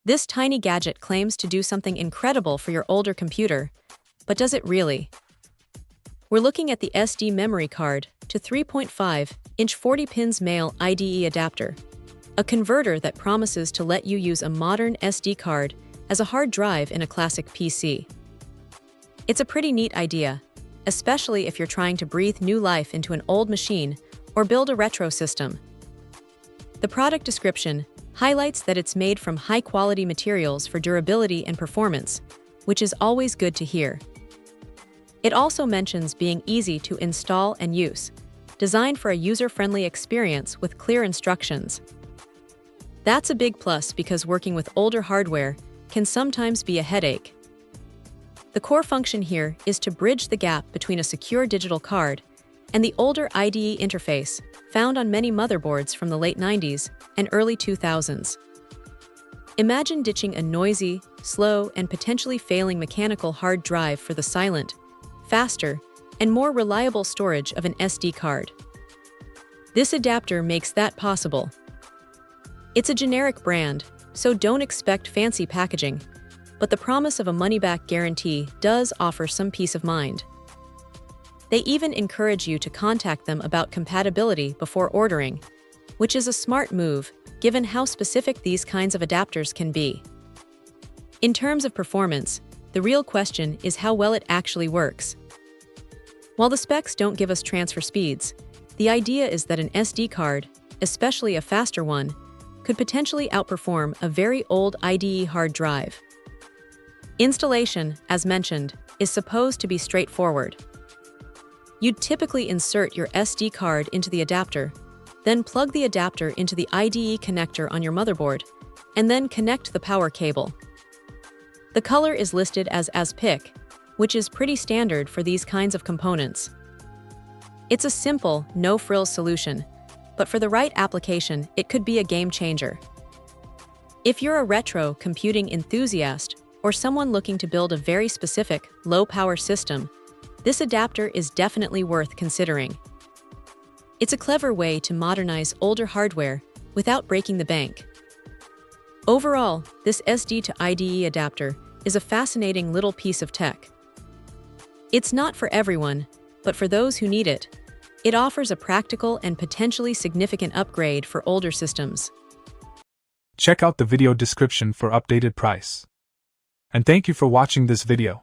This tiny gadget claims to do something incredible for your older computer, but does it really? We're looking at the SD memory card to 3.5-inch 40 pins male IDE adapter, a converter that promises to let you use a modern SD card as a hard drive in a classic PC. It's a pretty neat idea, especially if you're trying to breathe new life into an old machine or build a retro system. The product description highlights that it's made from high-quality materials for durability and performance, which is always good to hear. It also mentions being easy to install and use, designed for a user-friendly experience with clear instructions. That's a big plus because working with older hardware can sometimes be a headache. The core function here is to bridge the gap between a secure digital card and the older IDE interface found on many motherboards from the late 90s and early 2000s. Imagine ditching a noisy, slow, and potentially failing mechanical hard drive for the silent, faster, and more reliable storage of an SD card. This adapter makes that possible. It's a generic brand, so don't expect fancy packaging, but the promise of a money-back guarantee does offer some peace of mind. They even encourage you to contact them about compatibility before ordering, which is a smart move given how specific these kinds of adapters can be. In terms of performance, the real question is how well it actually works. While the specs don't give us transfer speeds, the idea is that an SD card, especially a faster one, could potentially outperform a very old IDE hard drive. Installation, as mentioned, is supposed to be straightforward. You'd typically insert your SD card into the adapter, then plug the adapter into the IDE connector on your motherboard, and then connect the power cable. The color is listed as PIC, which is pretty standard for these kinds of components. It's a simple, no-frills solution, but for the right application, it could be a game changer. If you're a retro computing enthusiast or someone looking to build a very specific, low-power system, this adapter is definitely worth considering. It's a clever way to modernize older hardware without breaking the bank. Overall, this SD to IDE adapter is a fascinating little piece of tech. It's not for everyone, but for those who need it, it offers a practical and potentially significant upgrade for older systems. Check out the video description for updated price. And thank you for watching this video.